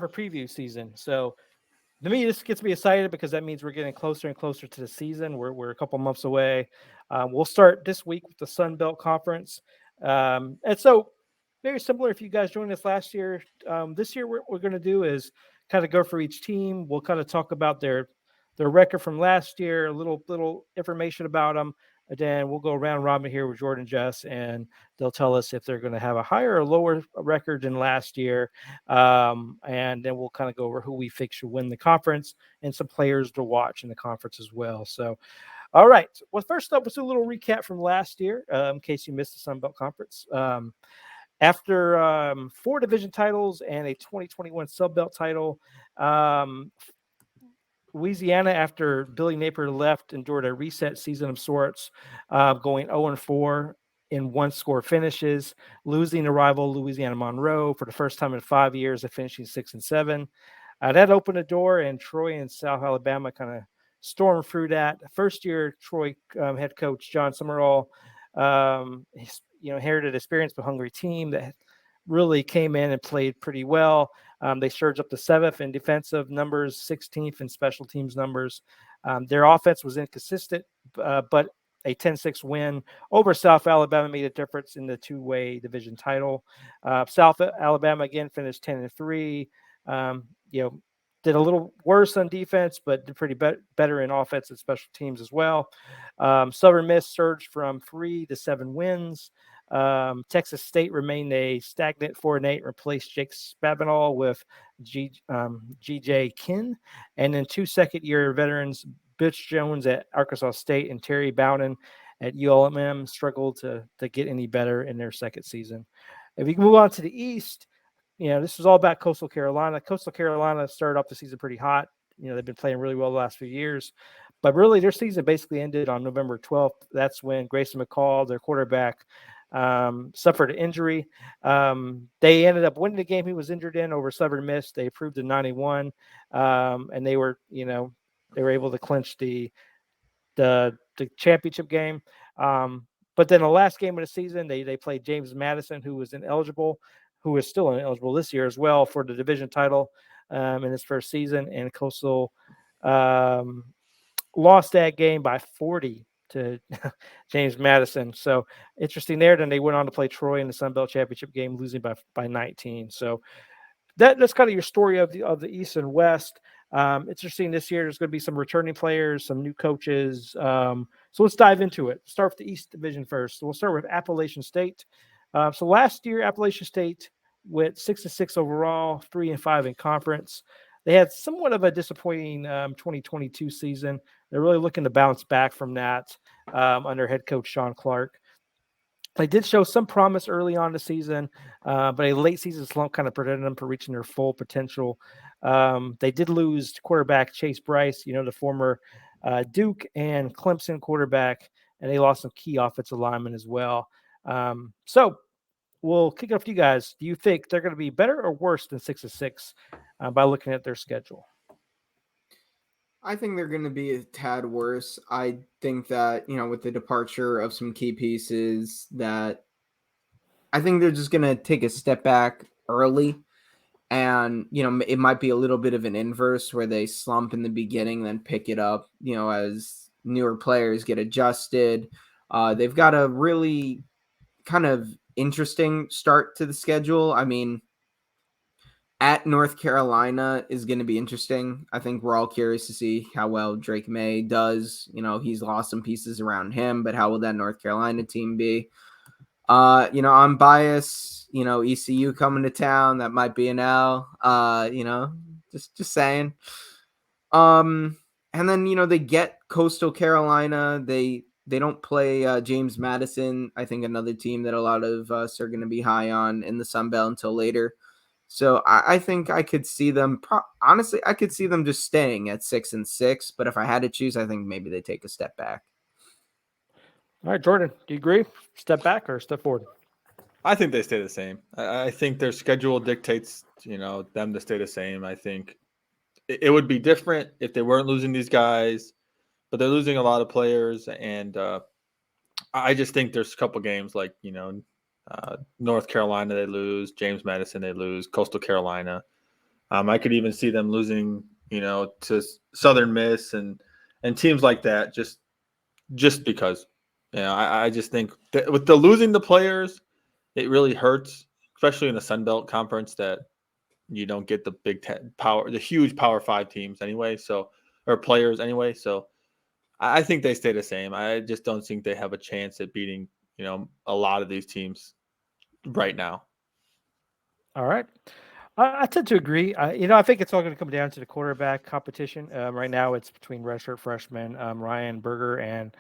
for preview season. So to me, this gets me excited because that means we're getting closer and closer to the season. We're a couple months away. We'll start this week with the Sunbelt Conference. And so, very similar if you guys joined us last year. This year, what we're going to do is kind of go for each team. We'll kind of talk about their record from last year, a little information about them. And then we'll go round robin here with Jordan Jess, and they'll tell us if they're going to have a higher or lower record than last year. And then we'll kind of go over who we think should win the conference and some players to watch in the conference as well. So, all right. Well, first up, let's do a little recap from last year, in case you missed the Sun Belt Conference. After 4 division titles and a 2021 Sunbelt title, Louisiana, after Billy Napier left, endured a reset season of sorts, going 0-4 in one-score finishes, losing to rival Louisiana Monroe for the first time in 5 years, and finishing 6-7. That opened the door, and Troy and South Alabama kind of stormed through that. First year, Troy head coach John Summerall, inherited experience with a hungry team that really came in and played pretty well. They surged up to 7th in defensive numbers, 16th in special teams numbers. Their offense was inconsistent, but a 10-6 win over South Alabama made a difference in the two-way division title. South Alabama again finished 10-3. Did a little worse on defense, but did pretty better in offense and special teams as well. Southern Miss surged from 3 to 7 wins. Texas State remained a stagnant 4-8, replaced Jake Spavital with G.J. Kinn. And then 2 second-year veterans, Butch Jones at Arkansas State and Terry Bowden at ULM, struggled to get any better in their second season. If we can move on to the East, this is all about Coastal Carolina. Coastal Carolina started off the season pretty hot. They've been playing really well the last few years. But really, their season basically ended on November 12th. That's when Grayson McCall, their quarterback, suffered an injury. They ended up winning the game he was injured in over Southern Miss. They improved to 91, and they were able to clinch the championship game. But then the last game of the season, they played James Madison, who is still ineligible this year as well for the division title in his first season. And Coastal lost that game by 40 to James Madison. So interesting there. Then they went on to play Troy in the Sun Belt Championship game, losing by 19. So that's kind of your story of the East and West. Interesting this year. There's going to be some returning players, some new coaches. So let's dive into it. Start with the East Division first. So we'll start with Appalachian State. So last year, Appalachian State went 6-6 overall, 3-5 in conference. They had somewhat of a disappointing 2022 season. They're really looking to bounce back from that under head coach Sean Clark. They did show some promise early on in the season, but a late season slump kind of prevented them from reaching their full potential. They did lose quarterback Chase Bryce, the former Duke and Clemson quarterback, and they lost some key offensive linemen as well. So we'll kick it off to you guys. Do you think they're going to be better or worse than 6-6 by looking at their schedule? I think they're going to be a tad worse. I think that, with the departure of some key pieces, that I think they're just going to take a step back early. And, it might be a little bit of an inverse where they slump in the beginning, then pick it up, as newer players get adjusted. They've got a really kind of interesting start to the schedule. I mean, at North Carolina is going to be interesting. I think we're all curious to see how well Drake May does. He's lost some pieces around him, but how will that North Carolina team be? I'm biased. ECU coming to town, that might be an L. Just saying. And then they get Coastal Carolina. They don't play James Madison. I think another team that a lot of us are going to be high on in the Sun Belt until later. So I think I could see them. Honestly, I could see them just staying at 6-6. But if I had to choose, I think maybe they take a step back. All right, Jordan, do you agree? Step back or step forward? I think they stay the same. I think their schedule dictates, them to stay the same. I think it would be different if they weren't losing these guys, but they're losing a lot of players, and I just think there's a couple games like North Carolina they lose, James Madison they lose, Coastal Carolina. I could even see them losing, to Southern Miss and teams like that, just because. I just think that with the losing the players, it really hurts, especially in the Sunbelt Conference, that you don't get the the huge Power Five teams anyway. So, or players anyway. So, I think they stay the same. I just don't think they have a chance at beating, a lot of these teams right now. All right. I tend to agree. I think it's all going to come down to the quarterback competition. Right now, it's between redshirt freshman Ryan Berger and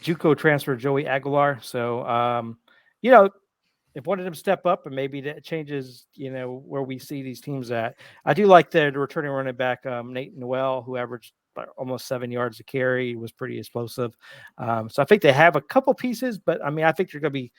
JUCO transfer Joey Aguilar. So, you know, if one of them step up and maybe that changes, where we see these teams at. I do like the returning running back, Nate Noel, who averaged almost 7 yards a carry. He was pretty explosive. So I think they have a couple pieces, but I mean, I think they're going to be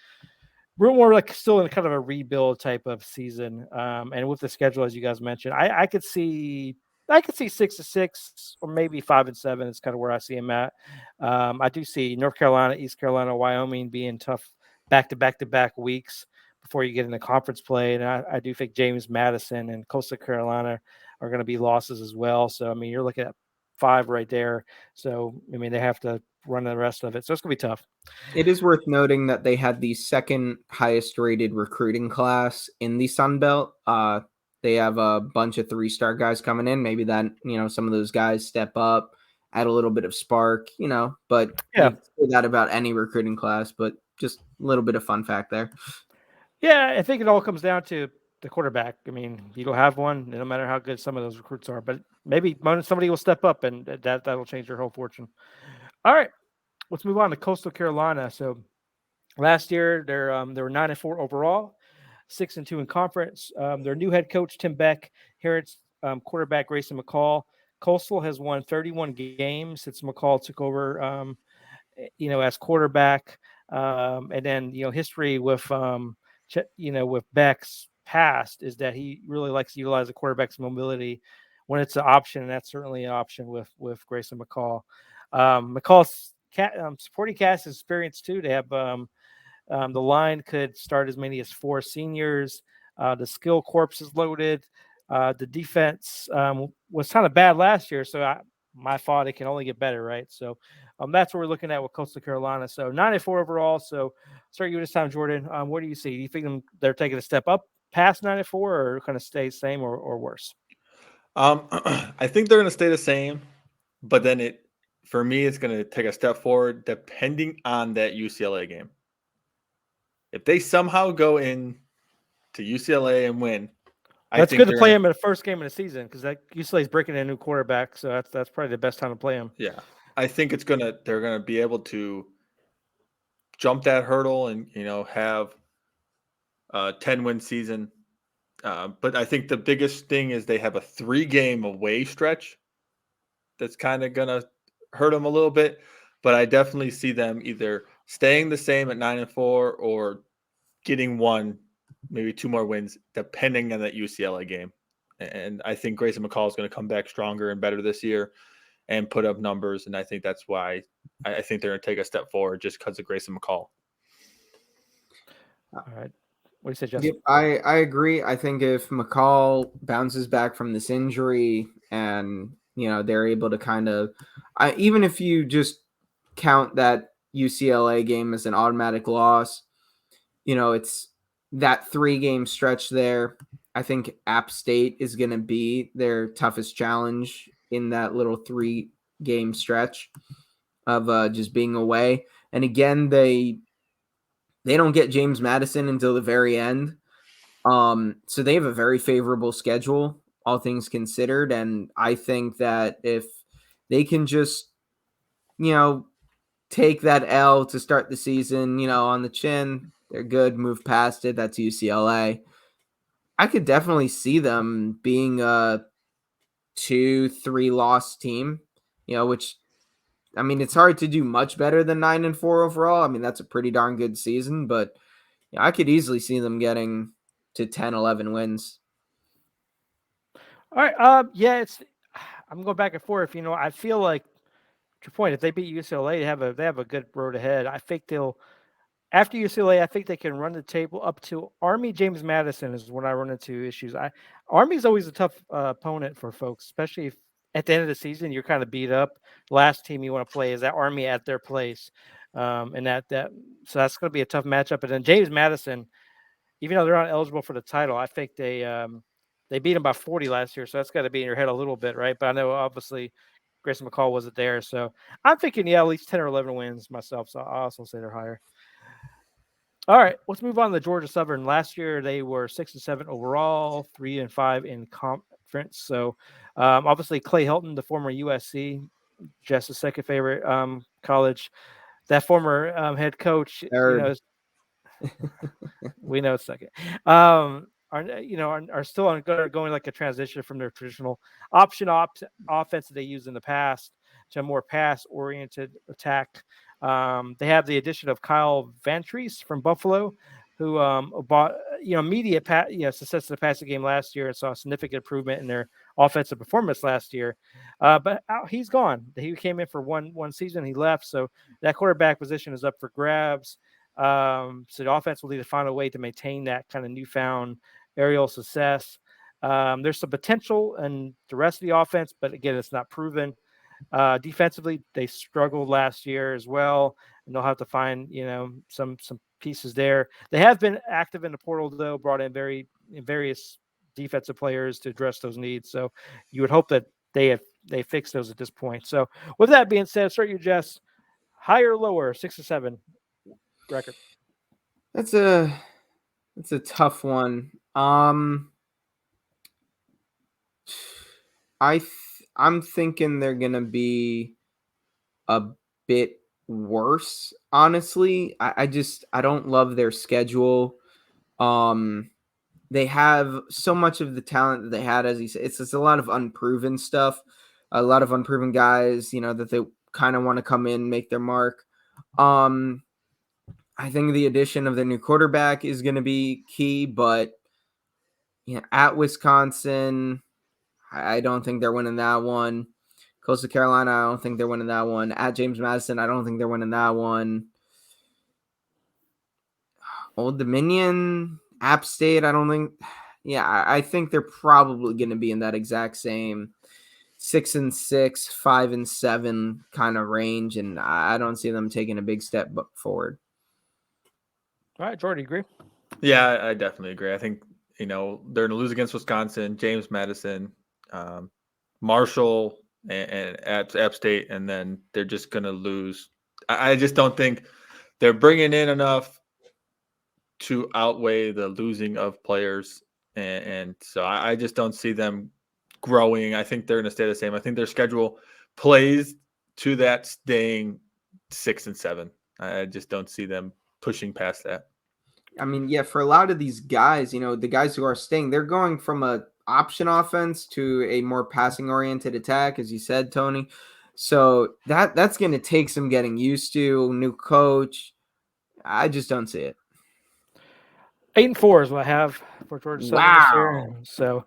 we're more like still in kind of a rebuild type of season. And with the schedule, as you guys mentioned, I could see 6-6 or maybe 5-7 is kind of where I see them at. I do see North Carolina, East Carolina, Wyoming being tough back-to-back weeks before you get into conference play. And I do think James Madison and Coastal Carolina are going to be losses as well. So, I mean, you're looking at 5 right there. So, I mean, they have to run the rest of it. So it's going to be tough. It is worth noting that they had the second highest rated recruiting class in the Sun Belt. They have a bunch of 3-star guys coming in. Maybe that, some of those guys step up, add a little bit of spark, but Yeah. you can say that about any recruiting class, but just a little bit of fun fact there. Yeah, I think it all comes down to the quarterback. I mean, you don't have one, no matter how good some of those recruits are, but maybe somebody will step up and that'll change their whole fortune. All right, let's move on to Coastal Carolina. So last year they were 9-4 overall, 6-2 in conference. Their new head coach Tim Beck, Harrod's quarterback Grayson McCall. Coastal has won 31 games since McCall took over. As quarterback. And then, history with, with Beck's past is that he really likes to utilize the quarterback's mobility when it's an option. And that's certainly an option with Grayson McCall. McCall's supporting cast is experienced too. They have the line could start as many as 4 seniors. The skill corps is loaded. The defense was kind of bad last year, so my thought it can only get better, right? So that's what we're looking at with Coastal Carolina. So 94 overall. So start you this time, Jordan. What do you see? Do you think they're taking a step up past 94 or kind of stay same or worse? I think they're going to stay the same, but then for me, it's going to take a step forward depending on that UCLA game. If they somehow go in to UCLA and win, That's good to play him in the first game of the season because UCLA is breaking in a new quarterback, so that's probably the best time to play him. Yeah, I think they're gonna be able to jump that hurdle and have a 10-win season. But I think the biggest thing is they have a 3-game away stretch that's kind of gonna hurt them a little bit. But I definitely see them either staying the same at 9-4 or getting maybe 2 more wins, depending on that UCLA game. And I think Grayson McCall is going to come back stronger and better this year and put up numbers. And I think that's why I think they're going to take a step forward just because of Grayson McCall. All right. What do you say, Justin? Yep, I agree. I think if McCall bounces back from this injury and, they're able to kind of even if you just count that UCLA game as an automatic loss, it's that 3-game stretch there. I think App State is going to be their toughest challenge in that little 3-game stretch of just being away. And again, they don't get James Madison until the very end. So they have a very favorable schedule, all things considered. And I think that if they can just, take that L to start the season, on the chin, they're good, move past it. That's UCLA. I could definitely see them being a 2-3 loss team, which, I mean, it's hard to do much better than 9-4 overall. I mean, that's a pretty darn good season, but I could easily see them getting to 10, 11 wins. All right. Yeah, I'm going back and forth. I feel like, to your point, if they beat UCLA, they have a good road ahead. I think they'll after UCLA, I think they can run the table up to Army. James Madison is when I run into issues. Army's always a tough opponent for folks, especially if at the end of the season you're kind of beat up. Last team you want to play is that Army at their place, and that so that's going to be a tough matchup. And then James Madison, even though they're not eligible for the title, I think they beat them by 40 last year, so that's got to be in your head a little bit, right? But I know obviously Grayson McCall wasn't there, so I'm thinking at least 10 or 11 wins myself. So I also say they're higher. All right, let's move on to Georgia Southern. Last year they were 6-7 overall, 3-5 in conference. So obviously Clay Helton, the former USC, just a second favorite college. That former head coach, Third. we know it's second. Are still going like a transition from their traditional option offense that they used in the past to a more pass oriented attack. They have the addition of Kyle Vantrease from Buffalo, who bought immediate success in the passing game last year and saw a significant improvement in their offensive performance last year. But he's gone. He came in for one season, he left, so that quarterback position is up for grabs. So the offense will need to find a way to maintain that kind of newfound aerial success. There's some potential in the rest of the offense, but again, it's not proven. Defensively, they struggled last year as well, and they'll have to find some pieces there. They have been active in the portal though, brought in various defensive players to address those needs. So you would hope that they fix those at this point. So with that being said, start you Jess, higher or lower, 6-7 record. That's a tough one. I'm thinking they're gonna be a bit worse. Honestly, I don't love their schedule. They have so much of the talent that they had, as he said. It's a lot of unproven stuff, a lot of unproven guys. That they kind of want to come in, make their mark. I think the addition of the new quarterback is going to be key, but at Wisconsin, I don't think they're winning that one. Coastal Carolina, I don't think they're winning that one. At James Madison, I don't think they're winning that one. Old Dominion, App State, I don't think. Yeah, I think they're probably going to be in that exact same 6-6, 5-7 kind of range, and I don't see them taking a big step forward. All right, Jordan, you agree? Yeah, I definitely agree. I think they're going to lose against Wisconsin, James Madison, Marshall, and App State, and then they're just going to lose. I just don't think they're bringing in enough to outweigh the losing of players, and so I just don't see them growing. I think they're going to stay the same. I think their schedule plays to that staying 6-7. I just don't see them pushing past that. I mean, yeah, for a lot of these guys, the guys who are staying, they're going from a option offense to a more passing oriented attack, as you said, Tony. So that's going to take some getting used to. New coach, I just don't see it. 8-4 is what I have for Georgia Southern this year. Wow. So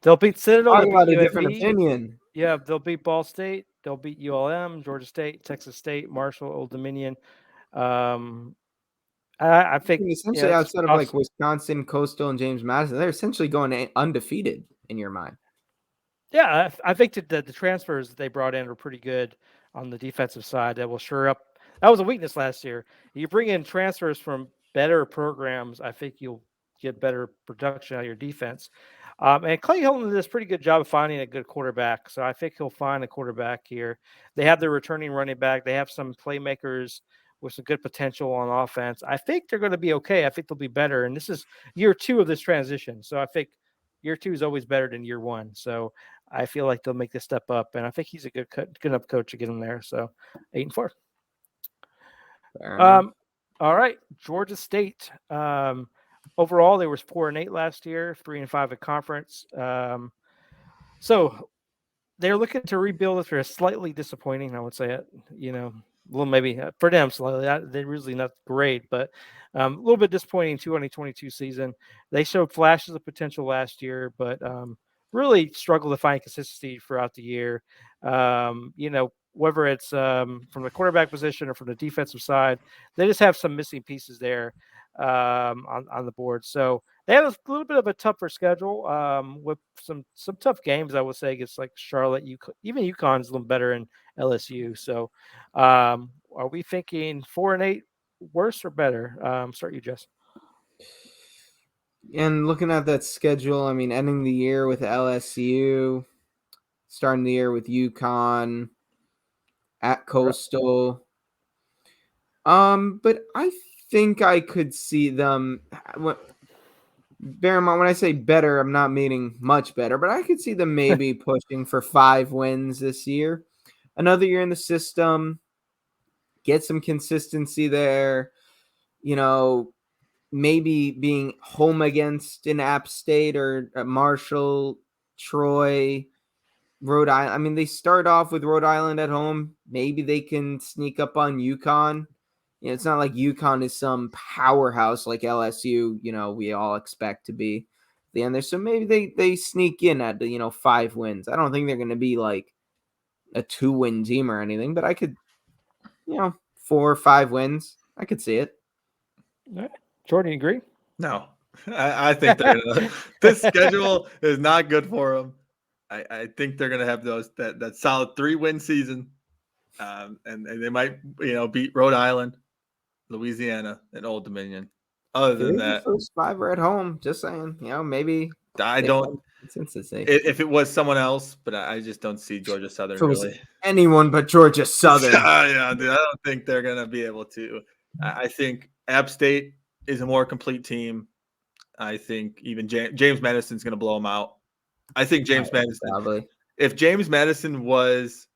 they'll beat Citadel. Talk They'll about beat a different UAB. opinion. Yeah, they'll beat Ball State. They'll beat ULM, Georgia State, Texas State, Marshall, Old Dominion. I think essentially outside of like Wisconsin, Coastal, and James Madison, they're essentially going undefeated in your mind. Yeah, I think that the transfers that they brought in were pretty good on the defensive side. That will shore up. That was a weakness last year. You bring in transfers from better programs, I think you'll get better production out of your defense. And Clay Hilton did a pretty good job of finding a good quarterback. So I think he'll find a quarterback here. They have their returning running back. They have some playmakers with some good potential on offense. I think they're going to be okay. I think they'll be better. And this is year 2 of this transition. So I think year 2 is always better than year 1. So I feel like they'll make this step up. And I think he's a good enough coach to get him there. So 8-4. All right. Georgia State. Overall, they was 4-8 last year, 3-5 at conference. So they're looking to rebuild after slightly disappointing, I would say it. Well, maybe for them slightly. They're really not great, but a little bit disappointing 2022 season. They showed flashes of potential last year, but really struggled to find consistency throughout the year. whether it's from the quarterback position or from the defensive side. They just have some missing pieces there on the board. So they have a little bit of a tougher schedule with some tough games, I would say, against like Charlotte. Even UConn's a little better in LSU. So are we thinking 4-8 worse or better? Start you, Jess. And looking at that schedule, I mean, ending the year with LSU, starting the year with UConn, at Coastal. But I think I could see them. Bear in mind, when I say better, I'm not meaning much better, but I could see them maybe pushing for 5 wins this year. Another year in the system, get some consistency there. You know, maybe being home against an App State or a Marshall, Troy, Rhode Island. I mean, they start off with Rhode Island at home. Maybe they can sneak up on UConn. You know, it's not like UConn is some powerhouse like LSU, we all expect to be the end there. So maybe they sneak in at 5 wins. I don't think they're going to be like a 2-win team or anything, but I could, 4 or 5 wins. I could see it. All right. Jordan, you agree? No, I think this schedule is not good for them. I think they're going to have that solid 3-win season, and they might beat Rhode Island, Louisiana, and Old Dominion. Other than that, the first 5 are at home. Just saying, maybe I don't. If it was someone else, but I just don't see Georgia Southern really. Anyone but Georgia Southern. Yeah, dude, I don't think they're going to be able to. I think App State is a more complete team. I think even James Madison's going to blow them out. I think James Madison. Probably. If James Madison was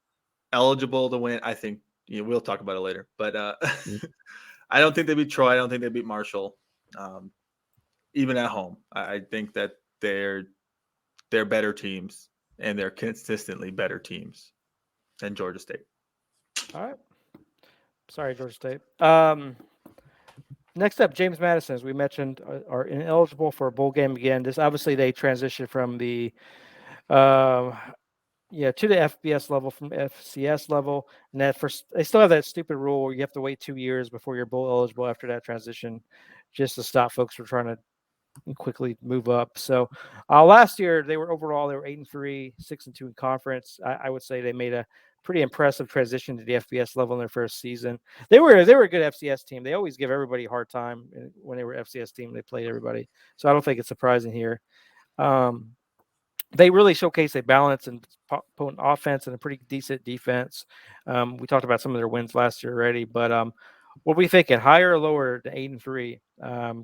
eligible to win, I think we'll talk about it later. But I don't think they beat Troy. I don't think they beat Marshall, even at home. I think that they're better teams, and they're consistently better teams than Georgia State. All right. Sorry, Georgia State. Next up, James Madison, as we mentioned, are ineligible for a bowl game again. This obviously they transitioned from the to the FBS level from FCS level, and they still have that stupid rule where you have to wait 2 years before you're bowl eligible after that transition, just to stop folks from trying to quickly move up. So last year they were 8-3, 6-2 in conference. I would say they made a pretty impressive transition to the FBS level in their first season. They were a good FCS team. They always give everybody a hard time when they were FCS team. They played everybody, so I don't think it's surprising here. They really showcase a balance and potent offense and a pretty decent defense. We talked about some of their wins last year already, but what are we thinking? Higher or lower to 8-3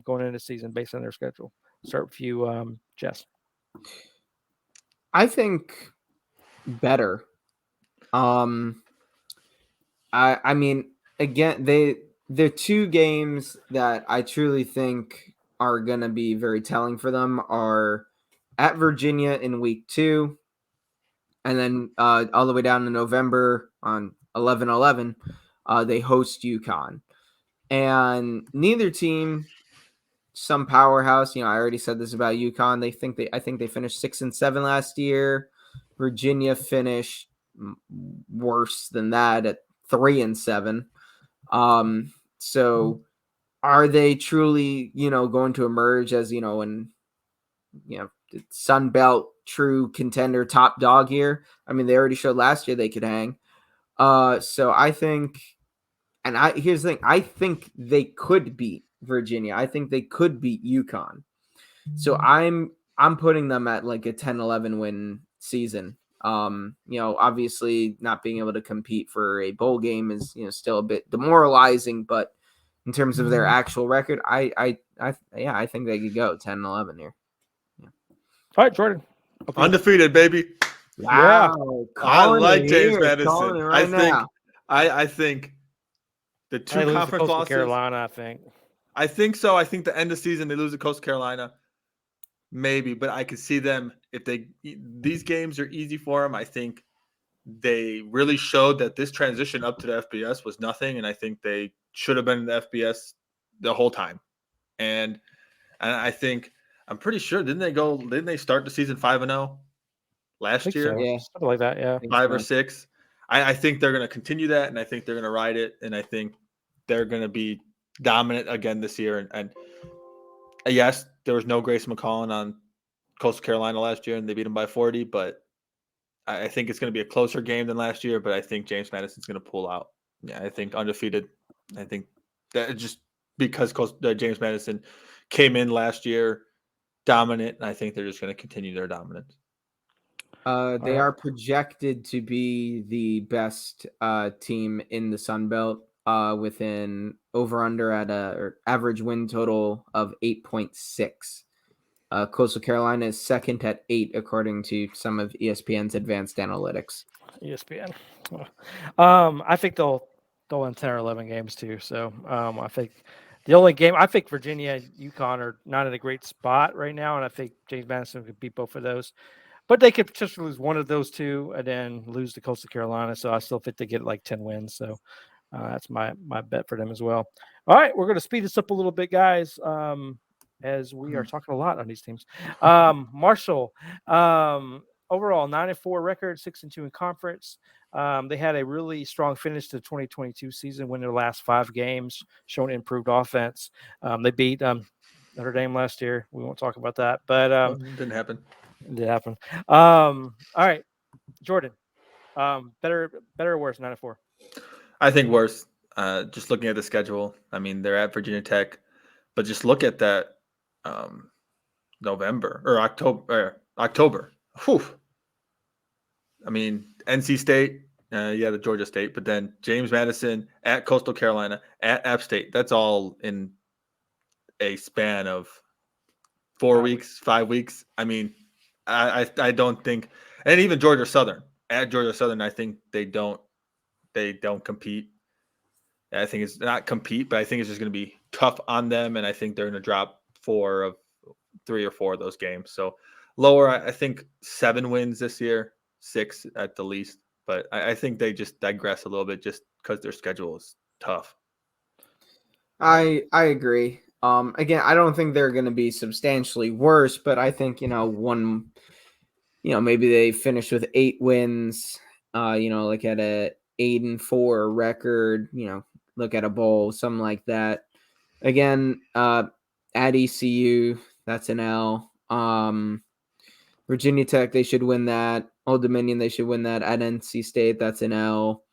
going into the season based on their schedule? Start with you, Jess. I think better. I mean, again, they're 2 games that I truly think are gonna be very telling for them are at Virginia in week 2, and then all the way down to November on 11/11, they host UConn. And neither team, some powerhouse. I already said this about UConn. I think they finished 6-7 last year. Virginia finished worse than that at 3-7. So are they truly, going to emerge as, Sunbelt true contender, top dog here? I mean, they already showed last year they could hang. So I think, and here's the thing, I think they could beat Virginia. I think they could beat UConn. So I'm putting them at like a 10-11 win season. Obviously not being able to compete for a bowl game is, still a bit demoralizing, but in terms of their actual record, I think they could go 10-11 here. Yeah. All right, Jordan. Undefeated, baby. Wow. Yeah. I like James Madison. I think the 2 conference losses. Carolina, I think. I think so. I think the end of season they lose to Coastal Carolina. Maybe, but I could see them if these games are easy for them. I think they really showed that this transition up to the FBS was nothing, and I think they should have been in the FBS the whole time. And I think I'm pretty sure didn't they start the season 5-0 last year? So. Yeah, something like that. Yeah, 5 or 6. I think they're going to continue that, and I think they're going to ride it, and I think they're going to be dominant again this year. And yes, there was no Grayson McCollum on Coastal Carolina last year, and they beat them by 40, but I think it's going to be a closer game than last year, but I think James Madison's going to pull out. Yeah, I think undefeated. I think that just because James Madison came in last year dominant, and I think they're just going to continue their dominance. They are projected to be the best team in the Sunbelt with an over-under at or average win total of 8.6. Coastal Carolina is second at 8, according to some of ESPN's advanced analytics. ESPN. I think they'll win 10 or 11 games too. So I think the only game, I think Virginia and UConn are not in a great spot right now, and I think James Madison could beat both of those. But they could just lose one of those two and then lose to Coastal Carolina. So I still think they get like 10 wins. So that's my bet for them as well. All right, we're going to speed this up a little bit, guys. As we are talking a lot on these teams. Marshall, overall 9-4 record, 6-2 in conference. They had a really strong finish to the 2022 season, winning their last 5 games, showing improved offense. They beat Notre Dame last year. We won't talk about that, but It didn't happen. It did happen. All right, Jordan. Better or worse? 9-4. I think worse. Just looking at the schedule. I mean, they're at Virginia Tech, but just look at that. November or October. Whew. I mean, NC State, the Georgia State, but then James Madison at Coastal Carolina, at App State. That's all in a span of 4 weeks, 5 weeks. I mean, I don't think, and even Georgia Southern at Georgia Southern, I think they don't compete. I think it's not compete, but I think it's just going to be tough on them, and I think they're going to drop 3 or 4 of those games. So lower, I think 7 wins this year, 6 at the least. But I think they just digress a little bit just because their schedule is tough. I agree. Again, I don't think they're going to be substantially worse, but I think, maybe they finish with 8 wins, like at a 8-4 record, look at a bowl, something like that. Again, at ECU, that's an L. Virginia Tech, they should win that. Old Dominion, they should win that. At NC State, that's an L.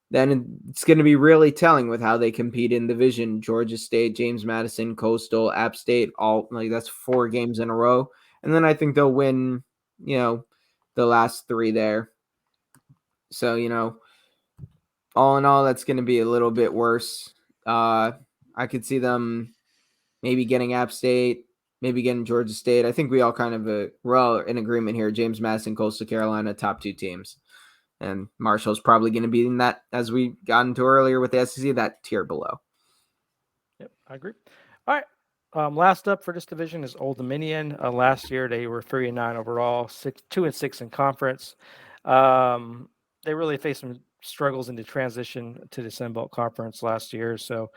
Then it's going to be really telling with how they compete in division. Georgia State, James Madison, Coastal, App State, all that's 4 games in a row. And then I think they'll win, the last 3 there. So, all in all, that's going to be a little bit worse. I could see them maybe getting App State, maybe getting Georgia State. I think we all kind of we're all in agreement here. James Madison, Coastal Carolina, top 2 teams. And Marshall's probably going to be in that, as we got into earlier with the SEC, that tier below. Yep, I agree. All right. Last up for this division is Old Dominion. Last year, they were 3-9 overall, 2-6 in conference. They really faced some struggles in the transition to the Sunbelt Conference last year. So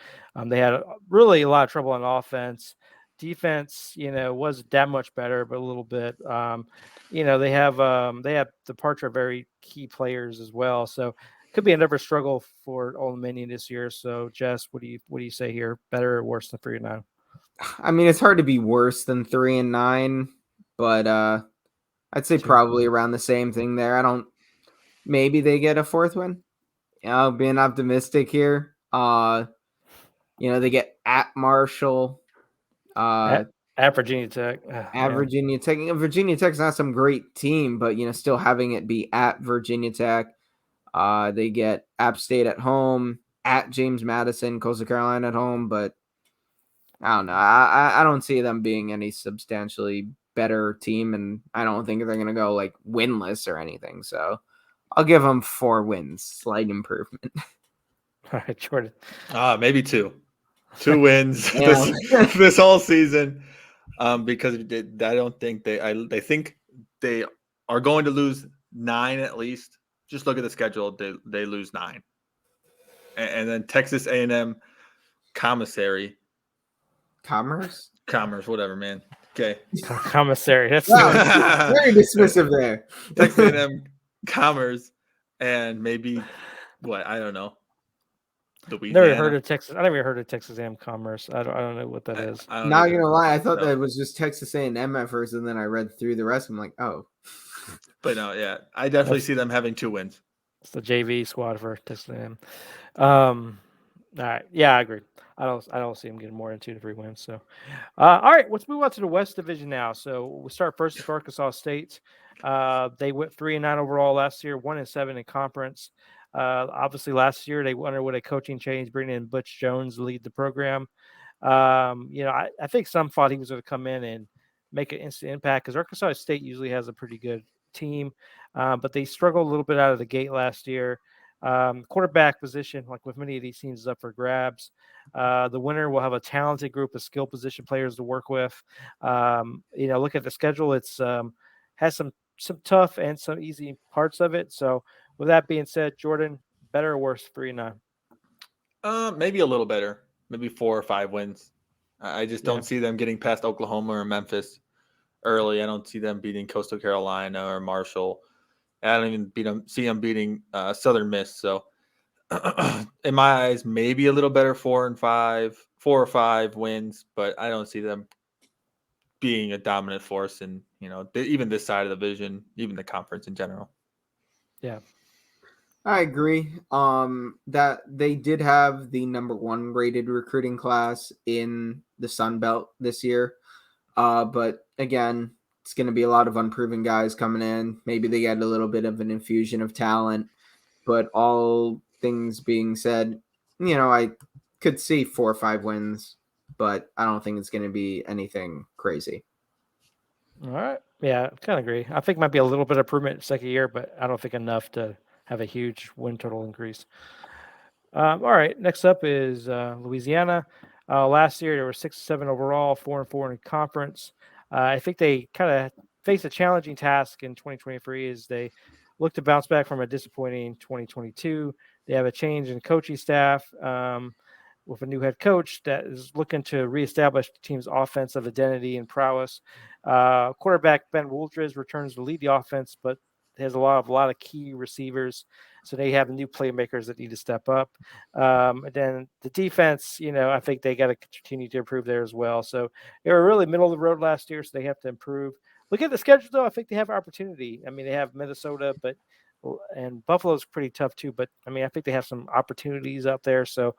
they had really a lot of trouble on offense. Defense, was that much better, but a little bit. They have departure of very key players as well. So could be another struggle for Old Dominion this year. So Jess, what do you say here? Better or worse than 3-9? I mean, it's hard to be worse than 3-9, but I'd say probably around the same thing there. Maybe they get a 4th win. Being optimistic here. They get at Marshall. At Virginia Tech. Virginia Tech. Virginia Tech's not some great team, but still having it be at Virginia Tech. They get App State at home, at James Madison, Coastal Carolina at home, but I don't know. I don't see them being any substantially better team, and I don't think they're going to go like winless or anything. So I'll give them 4 wins, slight improvement. All right, Jordan. Maybe 2 wins this whole season. Because I don't think they think they are going to lose 9 at least. Just look at the schedule; they lose 9, and then Texas A&M Commerce, whatever, man. Okay, Commissary. That's very dismissive there. Texas A&M Commerce and maybe I don't know, Never heard Louisiana. of Texas. I never heard of Texas A&M Commerce. I don't know what that is. I don't Not either. gonna lie, I thought So, that it was just Texas A&M at first, and then I read through the rest. I'm like, oh, but no, yeah, I definitely That's see them having 2 wins. it's the JV squad for Texas A&M. All right, yeah, I agree. I don't see him getting more than 2 to 3 wins. So, all right, let's move on to the West Division now. So we start first with Arkansas State. They went 3-9 overall last year, 1-7 in conference. Obviously, last year they wondered with a coaching change, bringing in Butch Jones to lead the program. I think some thought he was going to come in and make an instant impact because Arkansas State usually has a pretty good team, but they struggled a little bit out of the gate last year. Quarterback position, like with many of these teams, is up for grabs. The winner will have a talented group of skill position players to work with. Look at the schedule; it's has some tough and some easy parts of it. So, with that being said, Jordan, better or worse, 3-9? Maybe a little better, maybe 4 or 5 wins. I just Yeah. don't see them getting past Oklahoma or Memphis early. I don't see them beating Coastal Carolina or Marshall. I don't even see them beating Southern Miss. So, in my eyes, maybe a little better 4 or 5 wins, but I don't see them being a dominant force in even this side of the division, even the conference in general. Yeah. I agree. That they did have the number 1 rated recruiting class in the Sun Belt this year. But again, it's going to be a lot of unproven guys coming in. Maybe they get a little bit of an infusion of talent, but all things being said, I could see 4 or 5 wins, but I don't think it's going to be anything crazy. All right. Yeah, I kind of agree. I think might be a little bit of improvement second year, but I don't think enough to have a huge win total increase. All right. Next up is Louisiana. Last year there were 6-7 overall, 4-4 in conference. I think they kind of faced a challenging task in 2023 as they look to bounce back from a disappointing 2022. They have a change in coaching staff. With a new head coach that is looking to reestablish the team's offensive identity and prowess. Quarterback Ben Wooldridge returns to lead the offense, but has a lot of key receivers. So they have new playmakers that need to step up. And then the defense, I think they got to continue to improve there as well. So they were really middle of the road last year, so they have to improve. Look at the schedule, though. I think they have opportunity. I mean, they have Minnesota, and Buffalo's pretty tough too. But I mean, I think they have some opportunities out there. So,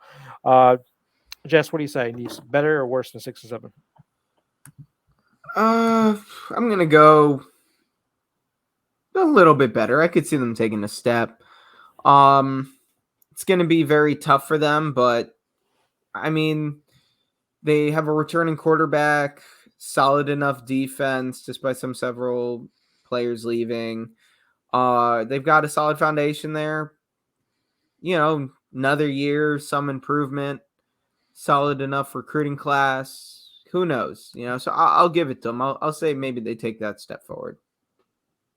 Jess, what do you say? Needs better or worse than 6-7? I'm gonna go a little bit better. I could see them taking a step. It's gonna be very tough for them, but I mean, they have a returning quarterback, solid enough defense, despite several players leaving. They've got a solid foundation there. Another year, some improvement, solid enough recruiting class. Who knows? So I'll give it to them. I'll say maybe they take that step forward.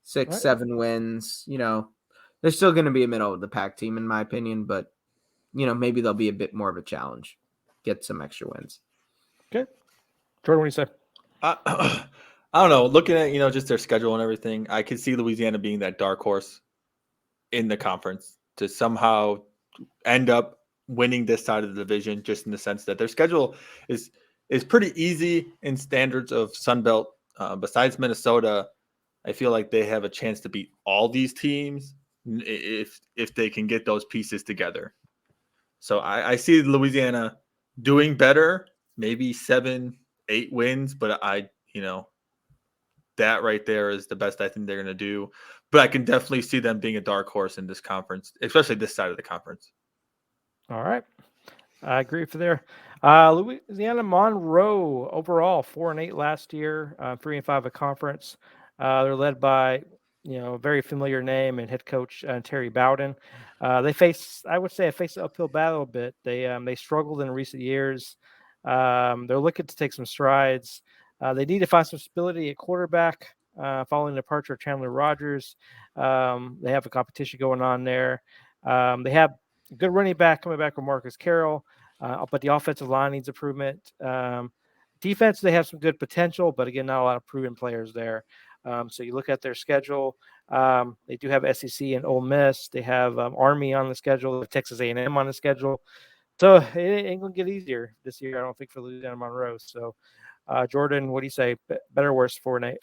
6, Right. 7 wins. They're still going to be a middle of the pack team in my opinion, but maybe they'll be a bit more of a challenge. Get some extra wins. Okay. Jordan, what do you say? I don't know. Looking at just their schedule and everything, I could see Louisiana being that dark horse in the conference to somehow end up winning this side of the division, just in the sense that their schedule is pretty easy in standards of Sunbelt. Besides Minnesota, I feel like they have a chance to beat all these teams if they can get those pieces together. So I see Louisiana doing better, maybe 7, 8 wins, but that right there is the best I think they're going to do. But I can definitely see them being a dark horse in this conference, especially this side of the conference. All right. I agree for there. Louisiana Monroe overall 4-8 last year, 3-5 a conference. They're led by a very familiar name and head coach Terry Bowden. They face, I would say, an uphill battle a bit. They struggled in recent years. They're looking to take some strides. They need to find some stability at quarterback following the departure of Chandler Rogers. They have a competition going on there. They have a good running back coming back from Marcus Carroll, but the offensive line needs improvement. Defense, they have some good potential, but again, not a lot of proven players there. So you look at their schedule. They do have SEC and Ole Miss. They have Army on the schedule. They have Texas A&M on the schedule. So it ain't gonna get easier this year, I don't think, for Louisiana Monroe. So, Jordan, what do you say? Better or worse, 4-8?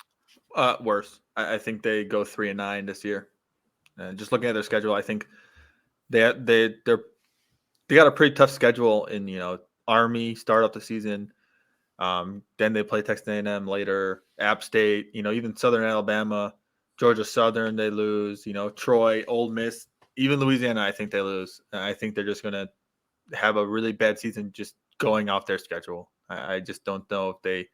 Worse. I think they go 3-9 this year. Just looking at their schedule, I think they got a pretty tough schedule in Army start off the season. Then they play Texas A&M later, App State, even Southern Alabama, Georgia Southern they lose, Troy, Ole Miss, even Louisiana I think they lose. I think they're just going to have a really bad season just going off their schedule. I just don't know if they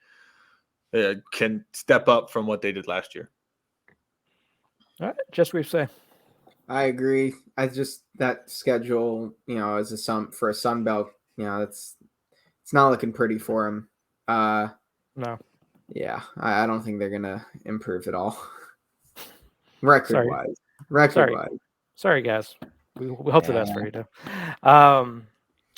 can step up from what they did last year. All right, just what you say. I agree. That schedule, as for a Sunbelt, it's not looking pretty for them. No. Yeah, I don't think they're gonna improve at all. Record wise. Sorry, guys. We hope the best for you, though.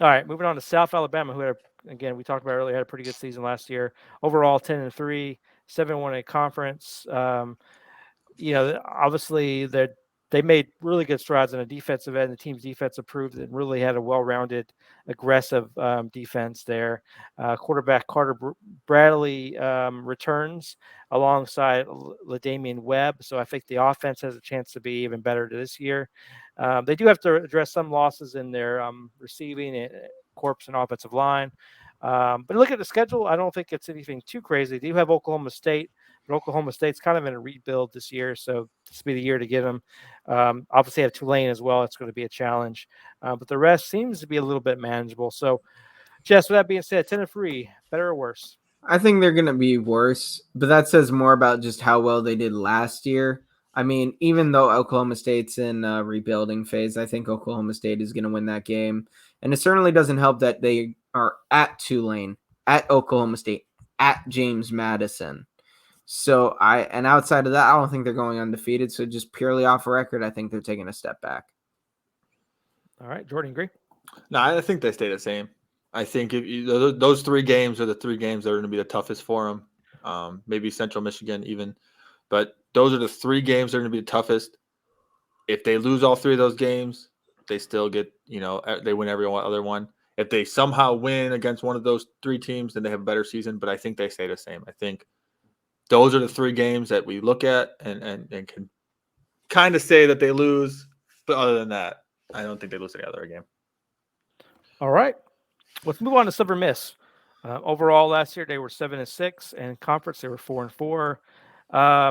All right, moving on to South Alabama, who again we talked about earlier, had a pretty good season last year. Overall, 10-3, 7-1 in conference. Obviously they made really good strides on the defensive end. The team's defense improved and really had a well-rounded, aggressive defense there. Quarterback Carter Bradley returns alongside LaDamian Webb. So I think the offense has a chance to be even better this year. They do have to address some losses in their receiving corps and offensive line. But look at the schedule. I don't think it's anything too crazy. They do have Oklahoma State. But Oklahoma State's kind of in a rebuild this year, so this will be the year to get them. Obviously, have Tulane as well. It's going to be a challenge, but the rest seems to be a little bit manageable. So, Jess, with that being said, 10-3, better or worse? I think they're going to be worse, but that says more about just how well they did last year. I mean, even though Oklahoma State's in a rebuilding phase, I think Oklahoma State is going to win that game. And it certainly doesn't help that they are at Tulane, at Oklahoma State, at James Madison. So outside of that, I don't think they're going undefeated. So just purely off record, I think they're taking a step back. All right, Jordan, agree? No, I think they stay the same. I think those 3 games are the 3 games that are going to be the toughest for them. Maybe Central Michigan even, but those are the 3 games that are going to be the toughest. If they lose all 3 of those games, they still get they win every other one. If they somehow win against one of those 3 teams, then they have a better season. But I think they stay the same. I think those are the 3 games that we look at and can kind of say that they lose. But other than that, I don't think they lose any other game. All right. Let's move on to Silver Miss. Overall, last year they were 7-6, and in conference they were 4-4.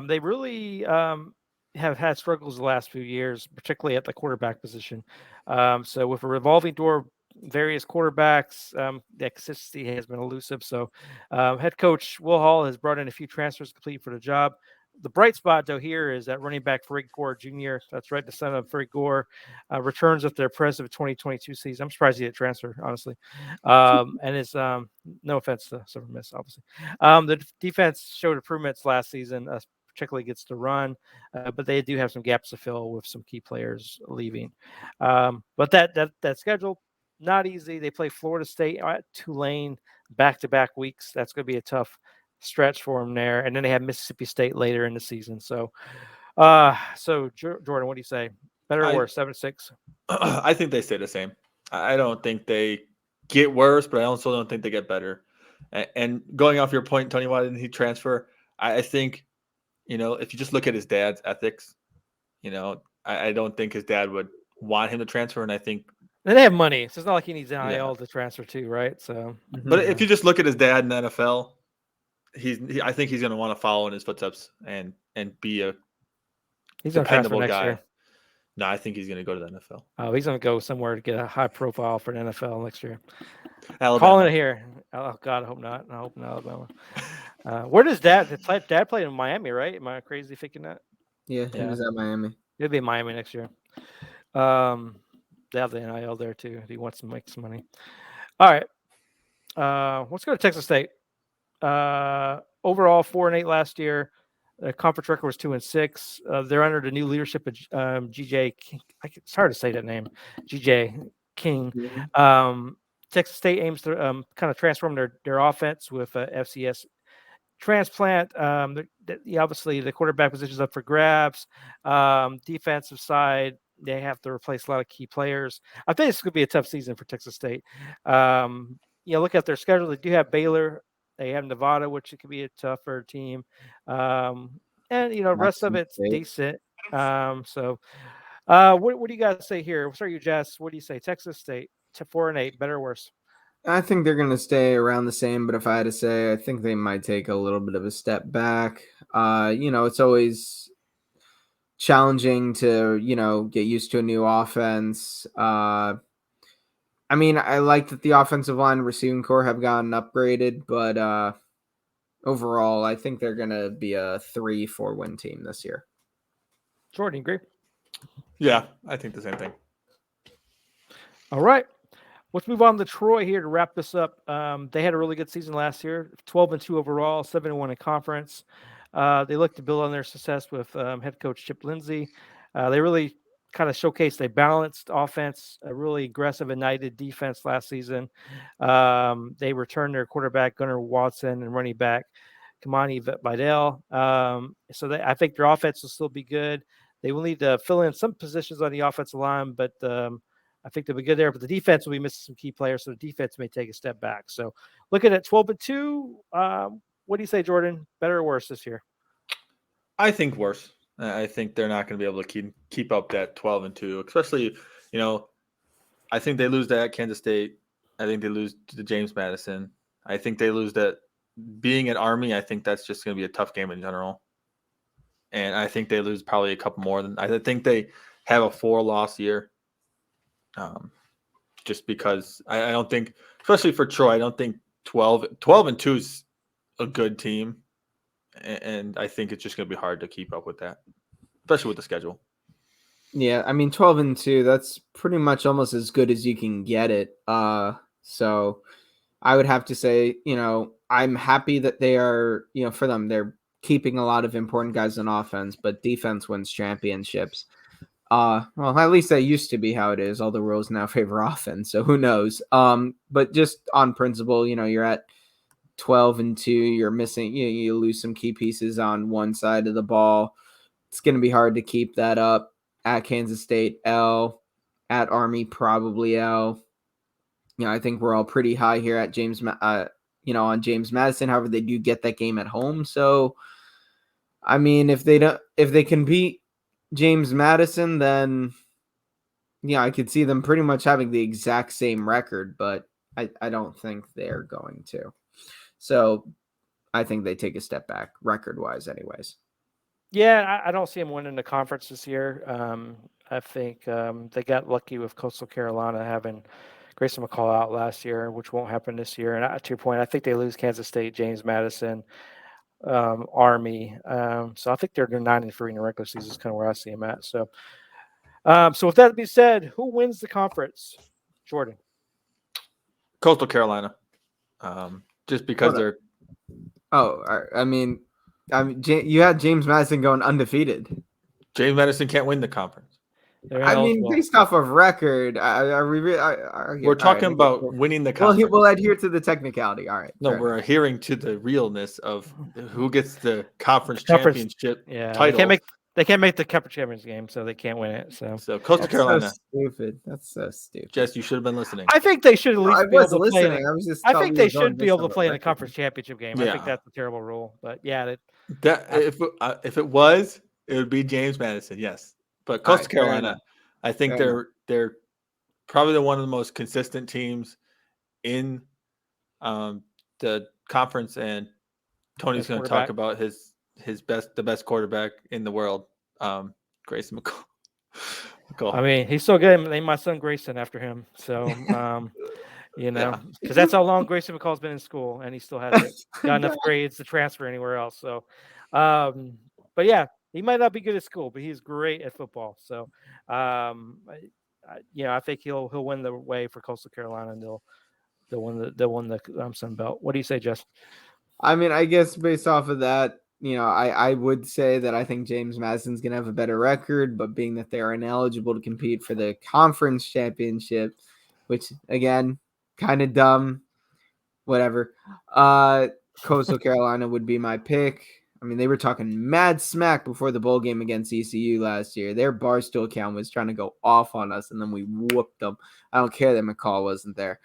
They really have had struggles the last few years, particularly at the quarterback position. So with a revolving door, various quarterbacks, that consistency has been elusive. So head coach Will Hall has brought in a few transfers complete for the job. The bright spot, though, here is that running back Frank Gore Jr., that's right, the son of Frank Gore, returns with their impressive 2022 season. I'm surprised he didn't transfer, honestly. And it's no offense to Silver Miss, obviously. The defense showed improvements last season, particularly gets to run, but they do have some gaps to fill with some key players leaving. But that schedule, not easy. They play Florida State at Tulane back-to-back weeks. That's going to be a tough stretch for them there. And then they have Mississippi State later in the season. So, Jordan, what do you say? Better or worse, 7-6? I think they stay the same. I don't think they get worse, but I also don't think they get better. And going off your point, Tony, why didn't he transfer? I think, if you just look at his dad's ethics, I don't think his dad would want him to transfer. And I think they have money, so it's not like he needs NIL to transfer too, right? So, but if you just look at his dad in the NFL, I think he's going to want to follow in his footsteps and be a dependable guy. Year. No, I think he's going to go to the NFL. Oh, he's going to go somewhere to get a high profile for the NFL next year. Alabama. Calling it here. Oh God, I hope not. I hope not Alabama. Where does dad play in Miami, right? Am I crazy thinking that? Yeah, he was at Miami. He'll be in Miami next year. They have the NIL there too if he wants to make some money. All right. Let's go to Texas State. Overall 4-8 last year. The conference record was 2-6. They're under the new leadership of GJ King. It's hard to say that name. GJ King. Mm-hmm. Texas State aims to kind of transform their offense with FCS transplant. Obviously, the quarterback position is up for grabs. Defensive side, they have to replace a lot of key players. I think it's going to be a tough season for Texas State. Look at their schedule. They do have Baylor. They have Nevada, which it could be a tougher team. Rest of it's decent. What do you guys say here? We'll start you, Jess. What do you say? Texas State, 4-8, better or worse? I think they're going to stay around the same, but if I had to say, I think they might take a little bit of a step back. It's always challenging to, get used to a new offense. I like that the offensive line and receiving core have gotten upgraded, but overall, I think they're going to be a 3-4 win team this year. Jordan, agree? Yeah, I think the same thing. All right. Let's move on to Troy here to wrap this up. They had a really good season last year, 12-2 overall, 7-1 in conference. They look to build on their success with head coach Chip Lindsey. They really kind of showcased a balanced offense, a really aggressive and united defense last season. They returned their quarterback Gunnar Watson and running back Kamani Vidal. I think their offense will still be good. They will need to fill in some positions on the offensive line, but I think they'll be good there. But the defense will be missing some key players, so the defense may take a step back. So looking at 12-2, what do you say, Jordan? Better or worse this year? I think worse. I think they're not going to be able to keep up that 12-2, especially, I think they lose that at Kansas State. I think they lose to James Madison. I think they lose that being at Army. I think that's just going to be a tough game in general. And I think they lose probably a couple more than I think they have a 4-loss year. Just because I don't think, especially for Troy, I don't think 12-2 is a good team. And I think it's just going to be hard to keep up with that, especially with the schedule. Yeah, 12-2, that's pretty much almost as good as you can get it. So I would have to say, I'm happy that they are, for them, they're keeping a lot of important guys on offense, but defense wins championships. Well, at least that used to be how it is. All the rules now favor offense, so who knows? But just on principle, you're at 12-2. You're missing. You lose some key pieces on one side of the ball. It's going to be hard to keep that up. At Kansas State, L. At Army, probably L. I think we're all pretty high here at James. On James Madison. However, they do get that game at home. So, if they can beat James Madison, then I could see them pretty much having the exact same record, but I don't think they're going to. So I think they take a step back record-wise anyways. Yeah, I don't see them winning the conference this year. I think they got lucky with Coastal Carolina having Grayson McCall out last year, which won't happen this year. And to your point, I think they lose Kansas State, James Madison, Army. So I think they're 9-3 in the regular season is kind of where I see them at. So with that being said, who wins the conference? Jordan. Coastal Carolina. Just because they're. You had James Madison going undefeated. James Madison can't win the conference. Based off of record, we're talking about winning the conference. We'll adhere to the technicality. All right. No, we're adhering to the realness of who gets the conference championship title. They can't make the conference championship game, so they can't win it. So Coastal Carolina. That's so stupid. Jess, you should have been listening. I think they should at least be able to play. I think they should be able to play in the conference championship game. Yeah. I think that's a terrible rule, but yeah. If it was, it would be James Madison. Yes. But Coastal Carolina, I think they're probably one of the most consistent teams in the conference, and Tony's going to talk about the best quarterback in the world, Grayson McCall. He's so good. I named my son Grayson after him. So, because that's how long Grayson McCall's been in school, and he still hasn't got enough grades to transfer anywhere else. So, but yeah. He might not be good at school, but he's great at football. So, I think he'll win the way for Coastal Carolina, and they'll win the Sunbelt. What do you say, Jess? I guess based off of that, I would say that I think James Madison's going to have a better record, but being that they are ineligible to compete for the conference championship, which again, kind of dumb, whatever. Coastal Carolina would be my pick. I mean, they were talking mad smack before the bowl game against ECU last year. Their Barstool account was trying to go off on us, and then we whooped them. I don't care that McCall wasn't there.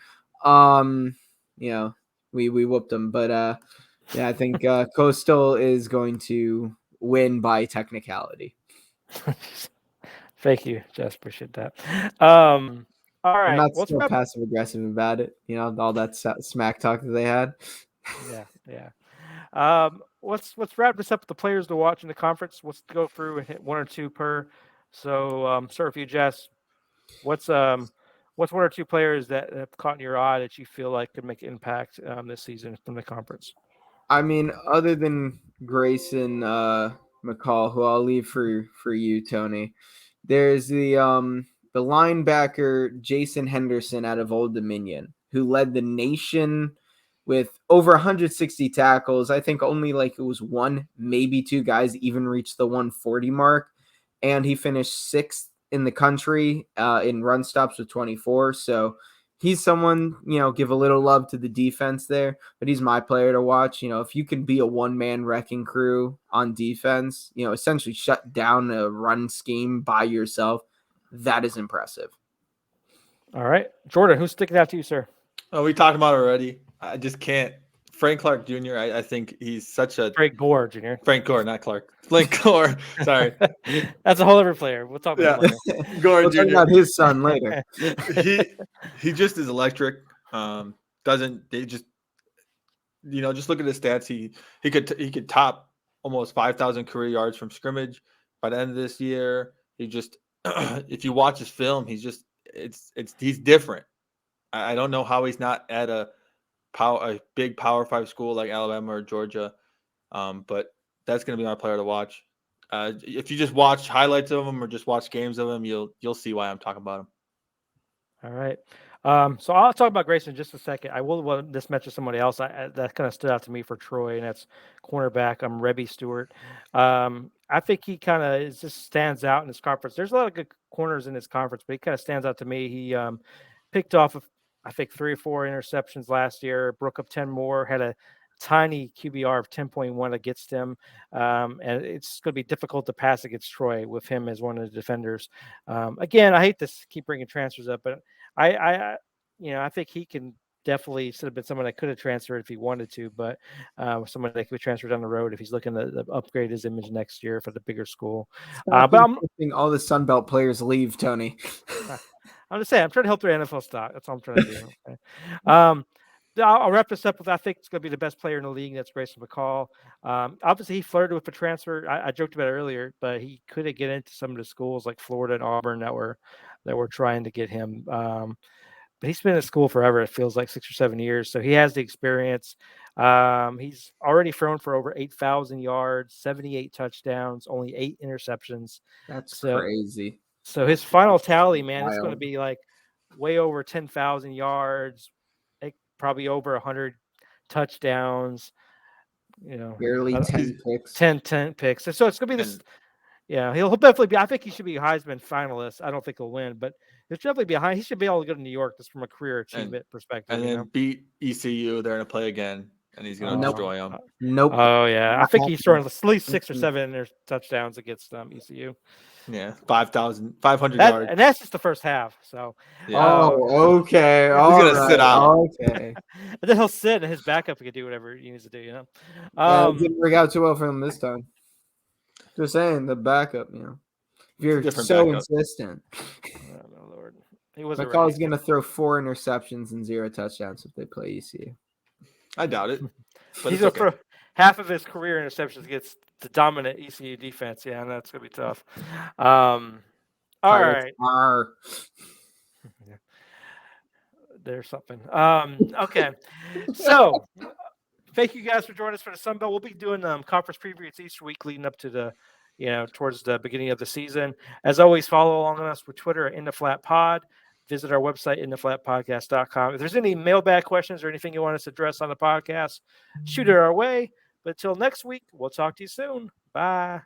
We whooped them, but I think Coastal is going to win by technicality. Thank you, Jess. Appreciate that. All right. I'm not so passive aggressive about it. All that smack talk that they had. Yeah. Let's wrap this up with the players to watch in the conference. Let's go through and hit one or two per. So, start with you, Jess. What's one or two players that have caught your eye that you feel like could make impact this season from the conference? I mean, other than Grayson McCall, who I'll leave for you, Tony. There's the linebacker Jason Henderson out of Old Dominion, who led the nation with over 160 tackles. I think only it was one, maybe two guys even reached the 140 mark, and he finished sixth in the country in run stops with 24. So he's someone, give a little love to the defense there, but he's my player to watch. If you can be a one-man wrecking crew on defense, essentially shut down a run scheme by yourself, that is impressive. All right. Jordan, who's sticking out to you, sir? Oh, we talked about it already. I just can't. Frank Clark Jr., I think he's such a... Frank Gore Jr. Frank Gore, not Clark. Frank Gore. Sorry. That's a whole other player. We'll talk about him later. Gore Jr. Talk about his son later. He just is electric. Just look at his stats. He could top almost 5,000 career yards from scrimmage by the end of this year. He just if you watch his film, he's different. I don't know how he's not at a big Power 5 school like Alabama or Georgia, but that's going to be my player to watch. If you just watch highlights of him or just watch games of him, you'll see why I'm talking about him. All right. So I'll talk about Grayson in just a second. I will want this mention somebody else that kind of stood out to me for Troy, and that's cornerback. Rebby Stewart. I think he kind of just stands out in this conference. There's a lot of good corners in this conference, but he kind of stands out to me. He picked off, I think, 3 or 4 interceptions last year, broke up 10 more, had a tiny QBR of 10.1 against him. And it's going to be difficult to pass against Troy with him as one of the defenders. Again, I hate to keep bringing transfers up, but I think he can definitely should have been someone that could have transferred if he wanted to, but someone that could transfer down the road if he's looking to upgrade his image next year for the bigger school. But I'm all the Sunbelt players leave, Tony. I'm just saying, I'm trying to help their NFL stock. That's all I'm trying to do. Okay. I'll wrap this up with, I think it's going to be the best player in the league. That's Grayson McCall. Obviously, he flirted with the transfer. I joked about it earlier, but he couldn't get into some of the schools like Florida and Auburn that were trying to get him. But he's been in school forever. It feels like 6 or 7 years. So he has the experience. He's already thrown for over 8,000 yards, 78 touchdowns, only 8 interceptions. That's crazy. So his final tally, man, it's going to be like way over 10,000 yards, probably over 100 touchdowns. Barely 10 picks. 10 picks. So it's going to be this. Yeah, he'll definitely be. I think he should be a Heisman finalist. I don't think he'll win, but he'll definitely be behind. He should be able to go to New York just from a career achievement perspective. And then beat ECU. They're going to play again, and he's going to destroy them. Nope. Oh, yeah. I think he's throwing at least 6 or 7 touchdowns against ECU. Yeah, 500 yards. And that's just the first half. So. Yeah. Oh, okay. He's going to sit out. Okay. And then he'll sit, and his backup can do whatever he needs to do, It didn't work out too well for him this time. Just saying, the backup, if you're so insistent. Oh, Lord. McCall's going to throw 4 interceptions and 0 touchdowns if they play ECU. I doubt it. But he's going to throw half of his career interceptions against the dominant ECU defense. Yeah, and that's going to be tough. All right. There's something. Okay. So, thank you guys for joining us for the Sunbelt. We'll be doing conference previews each week leading up to the, towards the beginning of the season. As always, follow along on us with Twitter at InTheFlatPod. Visit our website, InTheFlatPodcast.com. If there's any mailbag questions or anything you want us to address on the podcast, shoot it our way. But until next week, we'll talk to you soon. Bye.